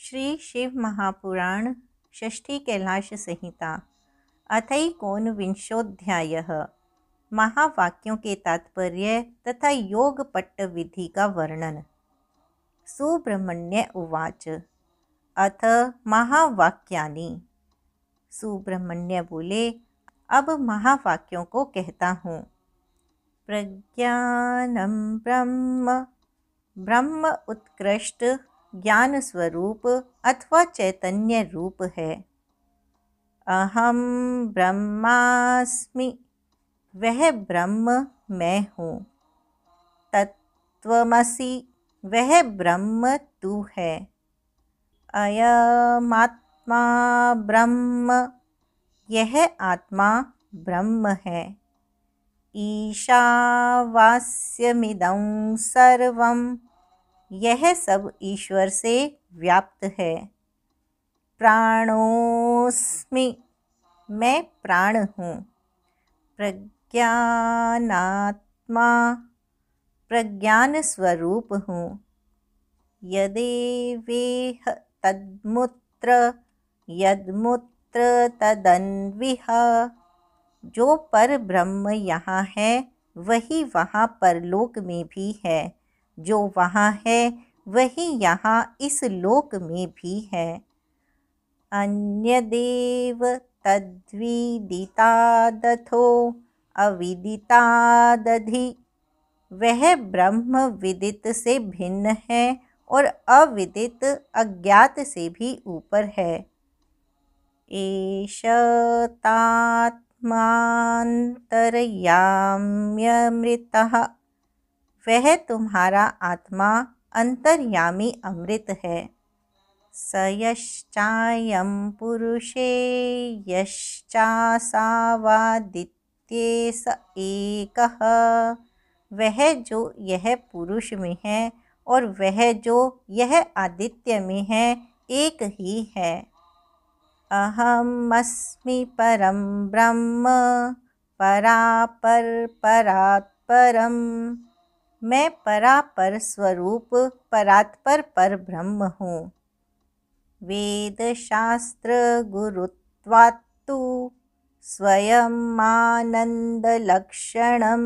श्री शिव महापुराण षष्ठी कैलाश संहिता अथैकोनविंशोऽध्यायः। महावाक्यों के तात्पर्य तथा योग पट्ट विधि का वर्णन। सुब्रह्मण्य उवाच अथ महावाक्यानि। सुब्रह्मण्य बोले, अब महावाक्यों को कहता हूँ। प्रज्ञानं ब्रह्म, ब्रह्म उत्कृष्ट ज्ञान स्वरूप अथवा चैतन्य रूप है। अहम ब्रह्मास्मि, वह ब्रह्म मैं हूँ। तत्त्वमसि, वह ब्रह्म तू है। अयमात्मा ब्रह्म, यह आत्मा ब्रह्म है। ईशावास्यमिदं सर्वं, यह सब ईश्वर से व्याप्त है। प्राणोस्मि, मैं प्राण हूँ। प्रज्ञानात्मा, प्रज्ञान स्वरूप हूँ। यदेवेह तद्मुत्र, यद्मुत्र तदन्विह, जो पर ब्रह्म यहाँ है वही वहाँ परलोक में भी है। जो वहाँ है वही यहाँ इस लोक में भी है। अन्यदेव तद्विदितादथो अविदितादधि, वह ब्रह्म विदित से भिन्न है और अविदित अज्ञात से भी ऊपर है। एष तात्मान्तर्याम्यमृतः, वह तुम्हारा आत्मा अंतर्यामी अमृत है। स यश्चायं पुरुषे यश्चासावादित्ये स एकः, वह जो यह पुरुष में है और वह जो यह आदित्य में है एक ही है। अहमस्मि परं ब्रह्म, परापर परात्परम, मैं परापर स्वरूप परात्पर पर ब्रह्म हूँ। वेदशास्त्र गुरुत्वात्तु स्वयमानंदलक्षणम,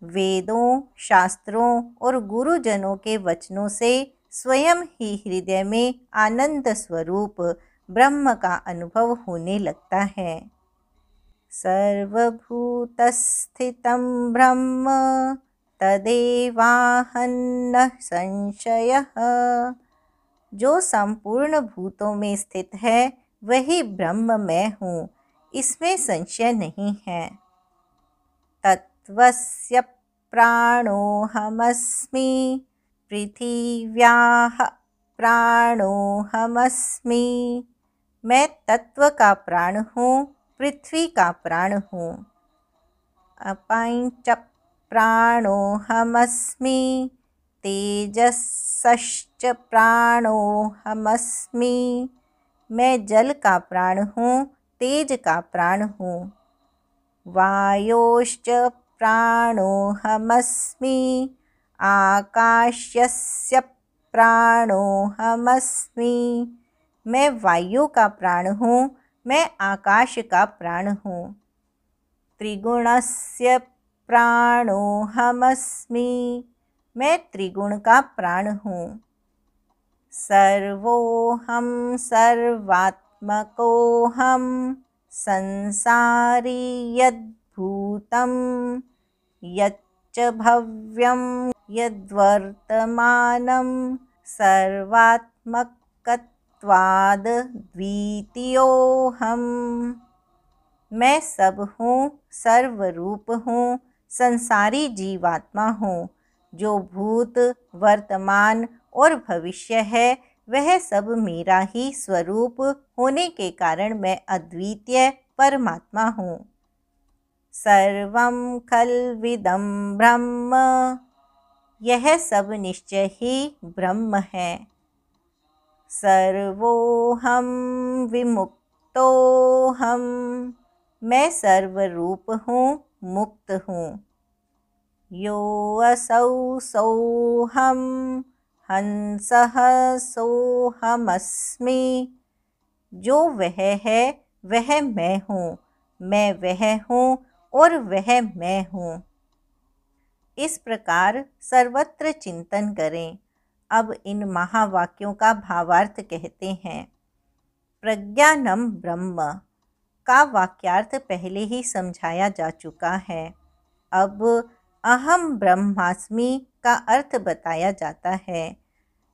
वेदों शास्त्रों और गुरुजनों के वचनों से स्वयं ही हृदय में आनंद स्वरूप ब्रह्म का अनुभव होने लगता है। सर्वभूतस्थितं ब्रह्म, तदेवाहन्नः संशयः, जो संपूर्ण भूतों में स्थित है वही ब्रह्म मैं हूँ, इसमें संशय नहीं है। तत्त्वस्य प्राणोऽहमस्मि, पृथिव्याः प्राणोऽहमस्मि, मैं तत्व का प्राण हूँ, पृथ्वी का प्राण हूँ। अपाञ्च प्राणोऽहमस्मि, तेजसश्च प्राणोऽहमस्मि, मैं जल का प्राण हूँ, तेज का प्राण हूँ। वायोश्च प्राणोऽहमस्मि, आकाशस्य प्राणोऽहमस्मि, मैं वायु का प्राण हूँ, मैं आकाश का प्राण हूँ। त्रिगुणस्य प्राणोऽहमस्मि, मैं त्रिगुण का प्राण हूँ। सर्वोऽहं सर्वात्मकोऽहं, संसारी यद्भूतं यच्च भव्यं यद्वर्तमानं, सर्वात्मकत्वाद् द्वितीयोऽहम्, मैं सब हूँ, सर्वरूप हूँ, संसारी जीवात्मा हूँ। जो भूत वर्तमान और भविष्य है वह सब मेरा ही स्वरूप होने के कारण मैं अद्वितीय परमात्मा हूँ। सर्वं खल्विदं ब्रह्म, यह सब निश्चय ही ब्रह्म है। सर्वोऽहं विमुक्तोऽहं, मैं सर्वरूप हूँ, मुक्त हूँ। यो असौ सोऽहं हंसः सोऽहमस्मि। जो वह है वह मैं हूँ, मैं वह हूँ और वह मैं हूँ। इस प्रकार सर्वत्र चिंतन करें। अब इन महावाक्यों का भावार्थ कहते हैं। प्रज्ञानम ब्रह्म का वाक्यार्थ पहले ही समझाया जा चुका है। अब अहम ब्रह्मास्मि का अर्थ बताया जाता है।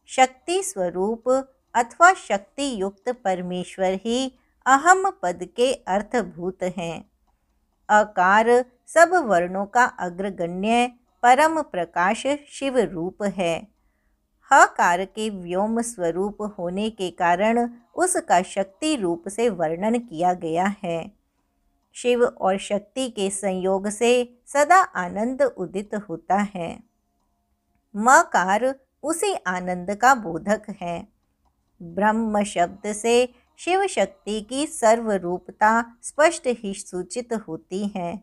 शक्ति स्वरूप अथवा शक्ति युक्त परमेश्वर ही अहम पद के अर्थभूत हैं। अकार सब वर्णों का अग्रगण्य परम प्रकाश शिव रूप है। हकार के व्योम स्वरूप होने के कारण उसका शक्ति रूप से वर्णन किया गया है। शिव और शक्ति के संयोग से सदा आनंद उदित होता है। मकार उसी आनंद का बोधक है। ब्रह्म शब्द से शिव शक्ति की सर्वरूपता स्पष्ट ही सूचित होती है।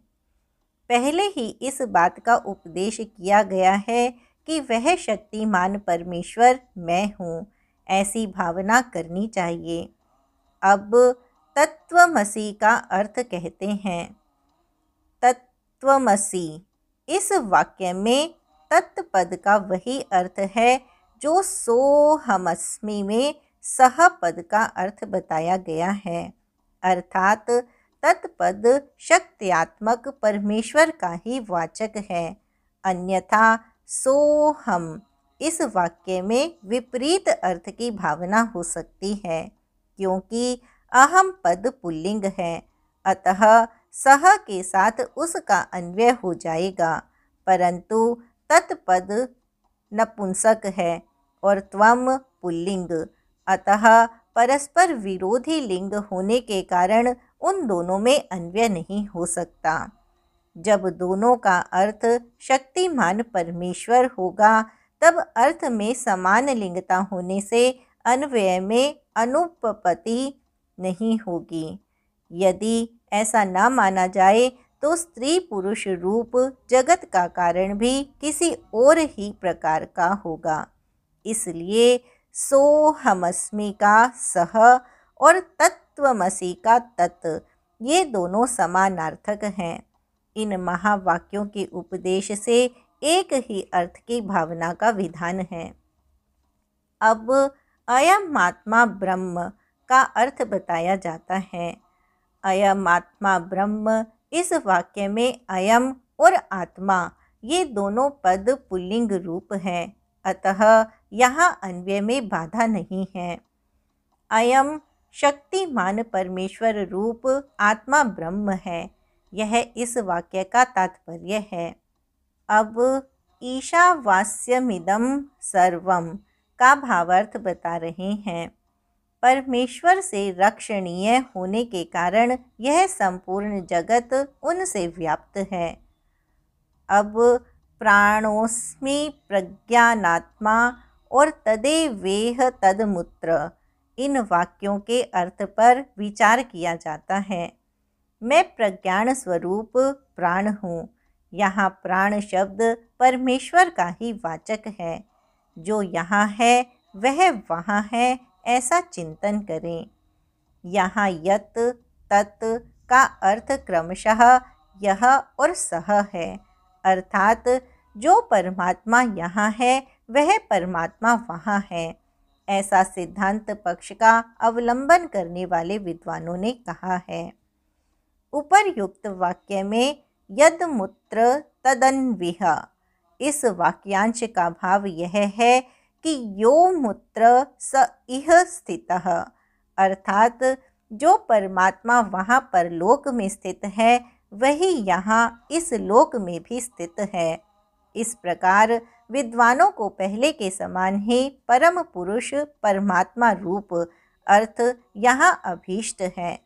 पहले ही इस बात का उपदेश किया गया है कि वह शक्तिमान परमेश्वर मैं हूँ, ऐसी भावना करनी चाहिए। अब तत्वमसि का अर्थ कहते हैं। तत्वमसि इस वाक्य में तत्पद का वही अर्थ है जो सोऽहमस्मि में सह पद का अर्थ बताया गया है। अर्थात तत्पद शक्त्यात्मक परमेश्वर का ही वाचक है। अन्यथा सोऽहम् इस वाक्य में विपरीत अर्थ की भावना हो सकती है, क्योंकि अहम पद पुल्लिंग है, अतः सह के साथ उसका अन्वय हो जाएगा, परंतु तत्पद नपुंसक है और त्वम पुल्लिंग, अतः परस्पर विरोधी लिंग होने के कारण उन दोनों में अन्वय नहीं हो सकता। जब दोनों का अर्थ शक्तिमान परमेश्वर होगा, तब अर्थ में समान लिंगता होने से अन्वय में अनुपपत्ति नहीं होगी। यदि ऐसा न माना जाए तो स्त्री पुरुष रूप जगत का कारण भी किसी और ही प्रकार का होगा। इसलिए सोऽहमस्मि का सह और तत्वमसि का तत्, ये दोनों समानार्थक हैं। इन महावाक्यों के उपदेश से एक ही अर्थ की भावना का विधान है। अब अयम आत्मा ब्रह्म का अर्थ बताया जाता है। अयम आत्मा ब्रह्म इस वाक्य में अयम और आत्मा ये दोनों पद पुल्लिंग रूप हैं, अतः यहाँ अन्वय में बाधा नहीं है। अयम शक्तिमान परमेश्वर रूप आत्मा ब्रह्म है, यह इस वाक्य का तात्पर्य है। अब ईशावास्यमिदं सर्वम का भावार्थ बता रहे हैं। परमेश्वर से रक्षणीय होने के कारण यह संपूर्ण जगत उनसे व्याप्त है। अब प्राणोस्मि प्रज्ञानात्मा और तदेवेह तदमुत्र इन वाक्यों के अर्थ पर विचार किया जाता है। मैं प्रज्ञान स्वरूप प्राण हूँ। यहाँ प्राण शब्द परमेश्वर का ही वाचक है। जो यहाँ है वह वहाँ है, ऐसा चिंतन करें। यहाँ यत तत् का अर्थ क्रमशः यह और सह है, अर्थात जो परमात्मा यहाँ है वह परमात्मा वहाँ है, ऐसा सिद्धांत पक्ष का अवलंबन करने वाले विद्वानों ने कहा है। उपर्युक्त वाक्य में यद मूत्र तदन्विह इस वाक्यांश का भाव यह है कि यो मूत्र स इह स्थितः, अर्थात जो परमात्मा वहाँ पर लोक में स्थित है वही यहाँ इस लोक में भी स्थित है। इस प्रकार विद्वानों को पहले के समान ही परम पुरुष परमात्मा रूप अर्थ यहाँ अभीष्ट है।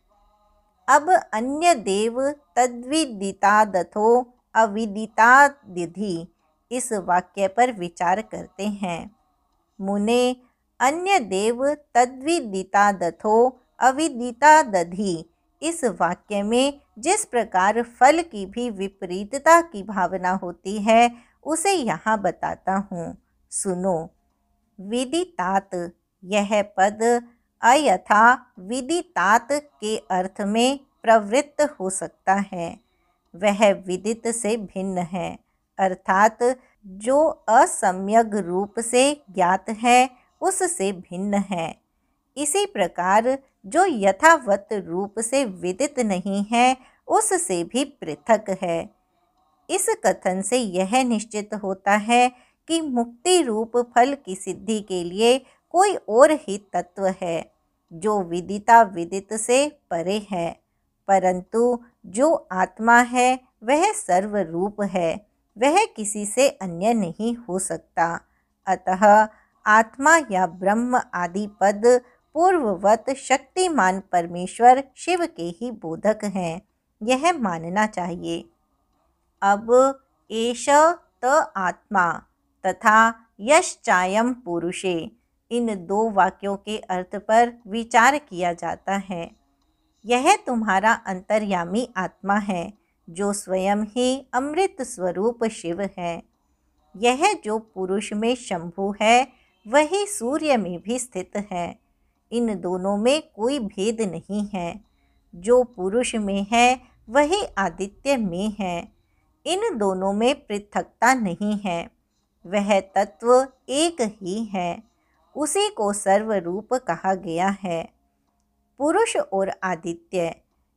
अब अन्य देव तद्विदितादथो अविदितादिधि इस वाक्य पर विचार करते हैं। मुने अन्य देव तद्विदितादथो अविदितादधि इस वाक्य में जिस प्रकार फल की भी विपरीतता की भावना होती है उसे यहाँ बताता हूँ, सुनो। विदितात, यह पद अयथा विदितात के अर्थ में प्रवृत्त हो सकता है। वह विदित से भिन्न है, अर्थात जो असम्यक रूप से ज्ञात है उससे भिन्न है। इसी प्रकार जो यथावत रूप से विदित नहीं है उससे भी पृथक है। इस कथन से यह निश्चित होता है कि मुक्ति रूप फल की सिद्धि के लिए कोई और ही तत्व है जो विदिता विदित से परे है, परंतु जो आत्मा है वह सर्वरूप है, वह किसी से अन्य नहीं हो सकता। अतः आत्मा या ब्रह्म आदि पद पूर्ववत शक्तिमान परमेश्वर शिव के ही बोधक हैं, यह मानना चाहिए। अब एष त आत्मा तथा यश्चायम पुरुषे, इन दो वाक्यों के अर्थ पर विचार किया जाता है। यह तुम्हारा अंतर्यामी आत्मा है जो स्वयं ही अमृत स्वरूप शिव है। यह जो पुरुष में शंभु है वही सूर्य में भी स्थित है। इन दोनों में कोई भेद नहीं है। जो पुरुष में है वही आदित्य में है। इन दोनों में पृथकता नहीं है। वह तत्व एक ही है। उसी को सर्वरूप कहा गया है। पुरुष और आदित्य,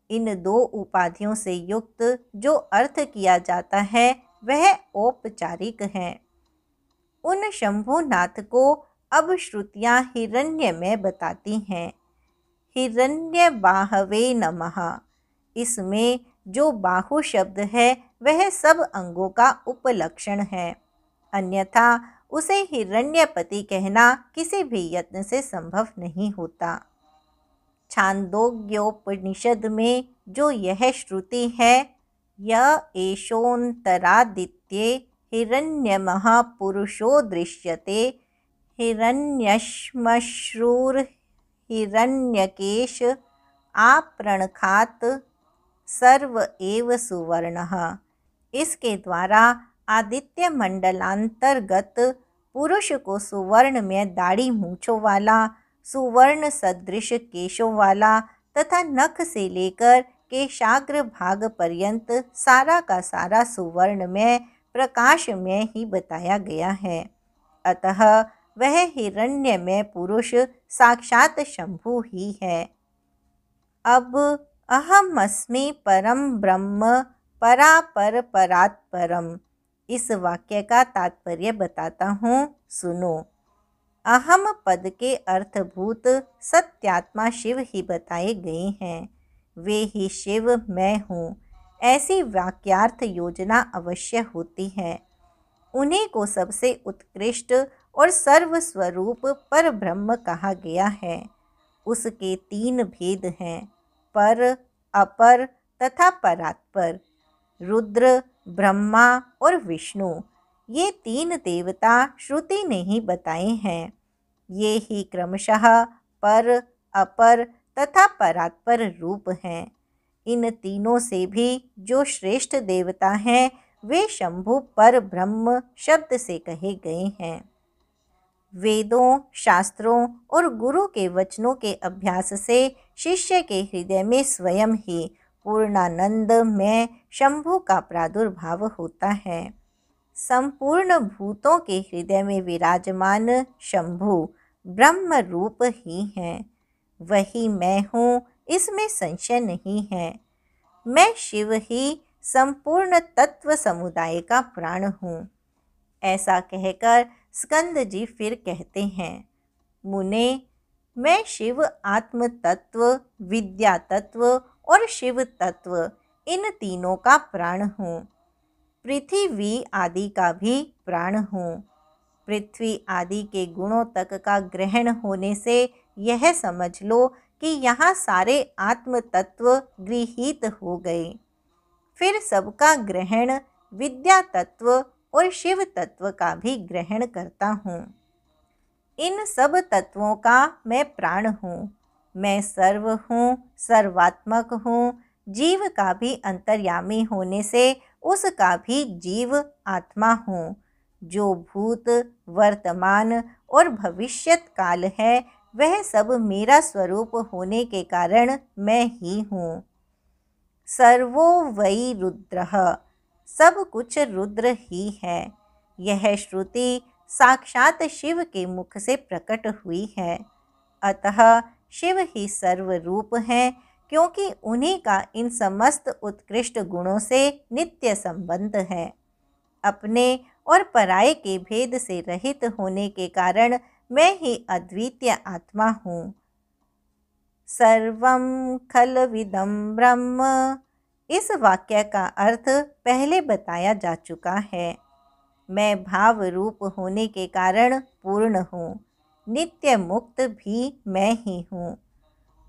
इन दो उपाधियों से युक्त जो अर्थ किया जाता है वह औपचारिक है। उन शंभुनाथ को अब श्रुतियाँ हिरण्य में बताती हैं। हिरण्य बाहवे नमः, इसमें जो बाहु शब्द है वह सब अंगों का उपलक्षण है, अन्यथा उसे हिरण्यपति कहना किसी भी यत्न से संभव नहीं होता। छांदोग्योपनिषद में जो यह श्रुति है, य एषोन्तरादित्ये हिरण्यमः पुरुषो दृश्यते, हिरण्यश्मश्रुर्हिरण्यकेश आपृणखात् सर्व एव सुवर्णः, इसके द्वारा आदित्य मंडलांतर्गत पुरुष को सुवर्ण में दाढ़ी मूछों वाला, सुवर्ण सदृश केशों वाला तथा नख से लेकर केशाग्र भाग पर्यंत सारा का सारा सुवर्ण में प्रकाश में ही बताया गया है। अतः वह हिरण्य में पुरुष साक्षात शंभु ही है। अब अहमस्मि परम ब्रह्म परापर परात् परम, इस वाक्य का तात्पर्य बताता हूँ, सुनो। अहम पद के अर्थभूत सत्यात्मा शिव ही बताए गए हैं। वे ही शिव मैं हूँ, ऐसी वाक्यार्थ योजना अवश्य होती है। उन्हीं को सबसे उत्कृष्ट और सर्वस्वरूप पर ब्रह्म कहा गया है। उसके तीन भेद हैं, पर, अपर तथा परात्पर। रुद्र, ब्रह्मा और विष्णु, ये तीन देवता श्रुति ने ही बताए हैं। ये ही क्रमशः पर, अपर तथा परात्पर रूप हैं। इन तीनों से भी जो श्रेष्ठ देवता हैं वे शंभु पर ब्रह्म शब्द से कहे गए हैं। वेदों, शास्त्रों और गुरु के वचनों के अभ्यास से शिष्य के हृदय में स्वयं ही पूर्णानंद में शंभु का प्रादुर्भाव होता है। संपूर्ण भूतों के हृदय में विराजमान शंभु ब्रह्म रूप ही हैं। वही मैं हूँ, इसमें संशय नहीं है। मैं शिव ही संपूर्ण तत्व समुदाय का प्राण हूँ। ऐसा कहकर स्कंद जी फिर कहते हैं, मुने, मैं शिव आत्म तत्व, विद्या तत्व और शिव तत्व, इन तीनों का प्राण हूँ। पृथ्वी आदि का भी प्राण हूँ। पृथ्वी आदि के गुणों तक का ग्रहण होने से यह समझ लो कि यहाँ सारे आत्म तत्व गृहीत हो गए। फिर सबका ग्रहण विद्या तत्व और शिव तत्व का भी ग्रहण करता हूँ। इन सब तत्वों का मैं प्राण हूँ। मैं सर्व हूँ, सर्वात्मक हूँ। जीव का भी अंतर्यामी होने से उसका भी जीव आत्मा हूँ। जो भूत, वर्तमान और भविष्यत काल है, वह सब मेरा स्वरूप होने के कारण मैं ही हूँ। सर्वो वै रुद्रः, सब कुछ रुद्र ही है। यह श्रुति साक्षात शिव के मुख से प्रकट हुई है। अतः शिव ही सर्वरूप हैं, क्योंकि उन्हीं का इन समस्त उत्कृष्ट गुणों से नित्य संबंध है। अपने और पराये के भेद से रहित होने के कारण मैं ही अद्वितीय आत्मा हूँ। सर्वं खलविदं ब्रह्म, इस वाक्य का अर्थ पहले बताया जा चुका है। मैं भाव रूप होने के कारण पूर्ण हूँ। नित्य मुक्त भी मैं ही हूँ।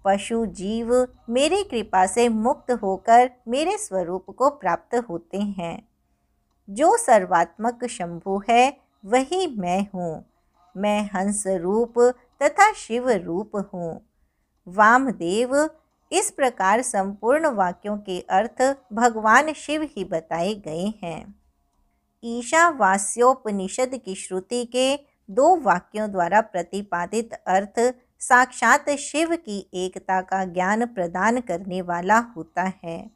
पशु जीव मेरी कृपा से मुक्त होकर मेरे स्वरूप को प्राप्त होते हैं। जो सर्वात्मक शंभु है वही मैं हूँ। मैं हंस रूप तथा शिव रूप हूँ। वामदेव, इस प्रकार संपूर्ण वाक्यों के अर्थ भगवान शिव ही बताए गए हैं। ईशावास्योपनिषद की श्रुति के 2 वाक्यों द्वारा प्रतिपादित अर्थ साक्षात शिव की एकता का ज्ञान प्रदान करने वाला होता है।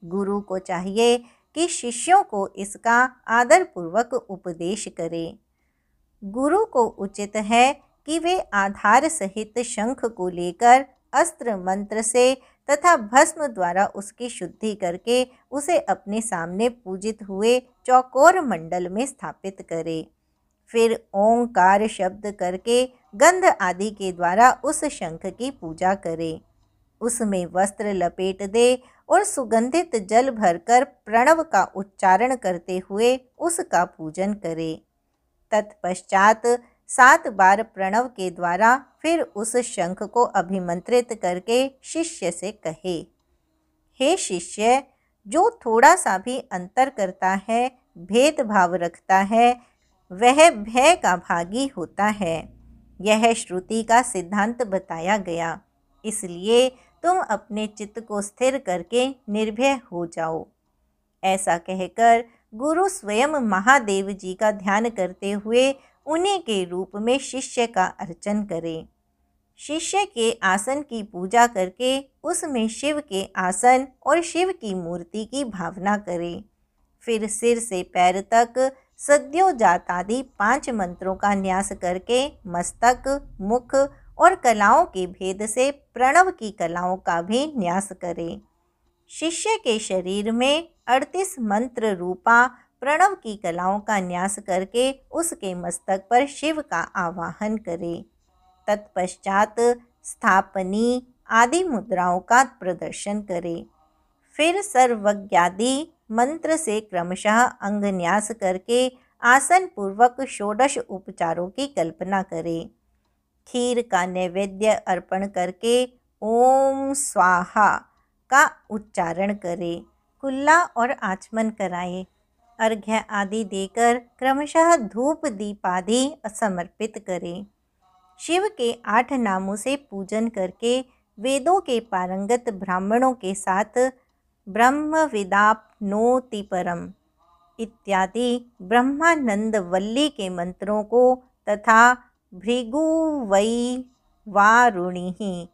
गुरु को चाहिए कि शिष्यों को इसका आदरपूर्वक उपदेश करे। गुरु को उचित है कि वे आधार सहित शंख को लेकर अस्त्र मंत्र से तथा भस्म द्वारा उसकी शुद्धि करके उसे अपने सामने पूजित हुए चौकोर मंडल में स्थापित करे। फिर ओंकार शब्द करके गंध आदि के द्वारा उस शंख की पूजा करे। उसमें वस्त्र लपेट दे और सुगंधित जल भरकर प्रणव का उच्चारण करते हुए उसका पूजन करे। तत्पश्चात 7 बार प्रणव के द्वारा फिर उस शंख को अभिमंत्रित करके शिष्य से कहे, हे शिष्य, जो थोड़ा सा भी अंतर करता है, भेदभाव रखता है, वह भय का भागी होता है। यह श्रुति का सिद्धांत बताया गया, इसलिए तुम अपने चित्त को स्थिर करके निर्भय हो जाओ। ऐसा कहकर गुरु स्वयं महादेव जी का ध्यान करते हुए उन्हीं के रूप में शिष्य का अर्चन करे। शिष्य के आसन की पूजा करके उसमें शिव के आसन और शिव की मूर्ति की भावना करे। फिर सिर से पैर तक सद्योजातादि 5 मंत्रों का न्यास करके मस्तक, मुख और कलाओं के भेद से प्रणव की कलाओं का भी न्यास करे। शिष्य के शरीर में 38 मंत्र रूपा प्रणव की कलाओं का न्यास करके उसके मस्तक पर शिव का आवाहन करे। तत्पश्चात स्थापनी आदि मुद्राओं का प्रदर्शन करे। फिर सर्वज्ञादि मंत्र से क्रमशः अंगन्यास करके आसन पूर्वक 16 उपचारों की कल्पना करे। खीर का नैवेद्य अर्पण करके ओम स्वाहा का उच्चारण करे। कुल्ला और आचमन कराए। अर्घ्य आदि देकर क्रमशः धूप दीप आदि समर्पित करे। शिव के 8 नामों से पूजन करके वेदों के पारंगत ब्राह्मणों के साथ ब्रह्म विदाप्नोति परम इत्यादि ब्रह्मानंद वल्ली के मंत्रों को तथा भृगु वै वारुणिः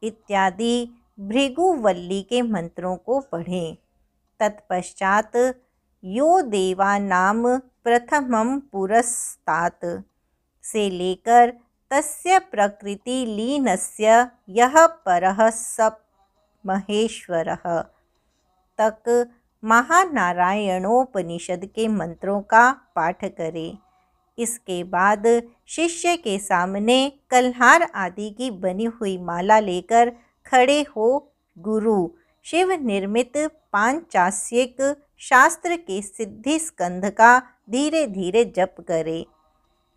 इत्यादि भृगुवल्ली के मंत्रों को पढ़ें। तत्पश्चात यो देवानाम प्रथमं पुरस्तात् से लेकर तस्य प्रकृति लीनस्य यह परः स महेश्वरः तक महानारायणोपनिषद के मंत्रों का पाठ करें। इसके बाद शिष्य के सामने कल्हार आदि की बनी हुई माला लेकर खड़े हो गुरु शिव निर्मित पांचास्यिक शास्त्र के सिद्धि स्कंध का धीरे धीरे जप करे।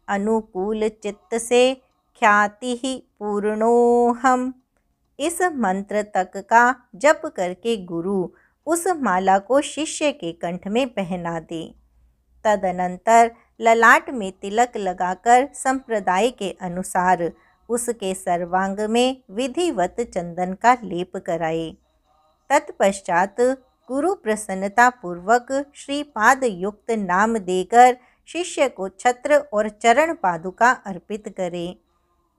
अनुकूल चित्त से ख्याति ही पूर्णोहम इस मंत्र तक का जप करके गुरु उस माला को शिष्य के कंठ में पहना दे। तदनंतर ललाट में तिलक लगाकर संप्रदाय के अनुसार उसके सर्वांग में विधिवत चंदन का लेप कराए। तत्पश्चात गुरु प्रसन्नता पूर्वक श्रीपाद युक्त नाम देकर शिष्य को छत्र और चरण पादुका अर्पित करे।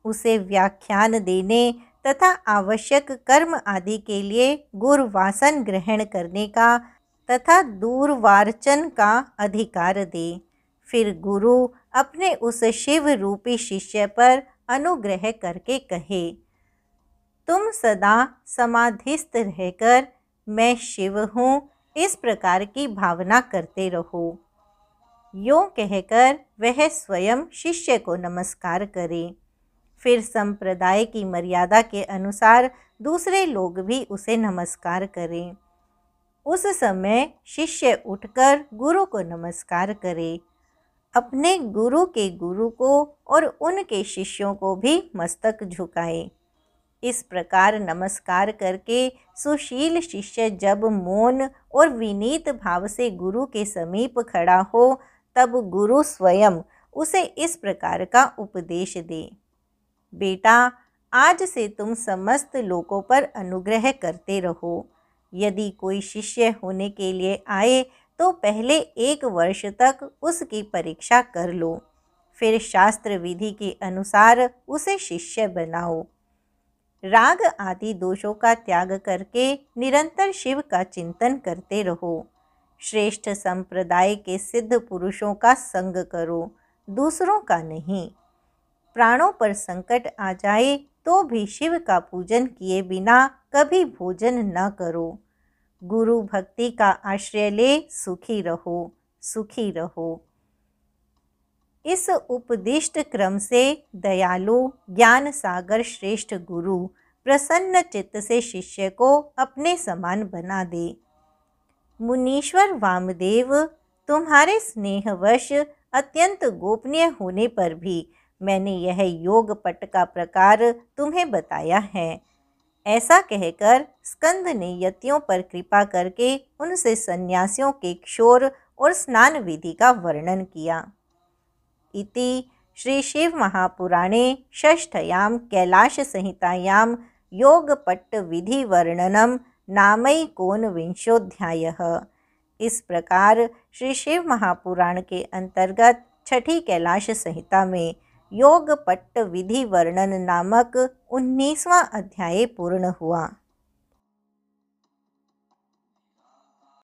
उसे व्याख्यान देने तथा आवश्यक कर्म आदि के लिए गुरुवासन ग्रहण करने का तथा दूरवार्चन का अधिकार दे। फिर गुरु अपने उस शिव रूपी शिष्य पर अनुग्रह करके कहे, तुम सदा समाधिस्थ रहकर मैं शिव हूँ इस प्रकार की भावना करते रहो। यूँ कहकर वह स्वयं शिष्य को नमस्कार करे। फिर संप्रदाय की मर्यादा के अनुसार दूसरे लोग भी उसे नमस्कार करें। उस समय शिष्य उठकर गुरु को नमस्कार करे। अपने गुरु के गुरु को और उनके शिष्यों को भी मस्तक झुकाए। इस प्रकार नमस्कार करके सुशील शिष्य जब मौन और विनीत भाव से गुरु के समीप खड़ा हो तब गुरु स्वयं उसे इस प्रकार का उपदेश दे, बेटा, आज से तुम समस्त लोगों पर अनुग्रह करते रहो। यदि कोई शिष्य होने के लिए आए तो पहले 1 वर्ष तक उसकी परीक्षा कर लो, फिर शास्त्र विधि के अनुसार उसे शिष्य बनाओ। राग आदि दोषों का त्याग करके निरंतर शिव का चिंतन करते रहो। श्रेष्ठ संप्रदाय के सिद्ध पुरुषों का संग करो, दूसरों का नहीं। प्राणों पर संकट आ जाए तो भी शिव का पूजन किए बिना कभी भोजन न करो। गुरु भक्ति का आश्रय ले सुखी रहो, सुखी रहो। इस उपदिष्ट क्रम से दयालु ज्ञान सागर श्रेष्ठ गुरु प्रसन्न चित्त से शिष्य को अपने समान बना दे। मुनीश्वर वामदेव, तुम्हारे स्नेहवश अत्यंत गोपनीय होने पर भी मैंने यह योग पट का प्रकार तुम्हें बताया है। ऐसा कहकर स्कंद ने यतियों पर कृपा करके उनसे सन्यासियों के क्षौर और स्नान विधि का वर्णन किया। इति श्री शिव महापुराणे षष्ठयां कैलाश संहितायां योगपट्ट विधि वर्णनम नामैकोनविंशोऽध्यायः। इस प्रकार श्री शिव महापुराण के अंतर्गत छठी कैलाश संहिता में योगपट्ट विधि वर्णन नामक 19वां अध्याय पूर्ण हुआ।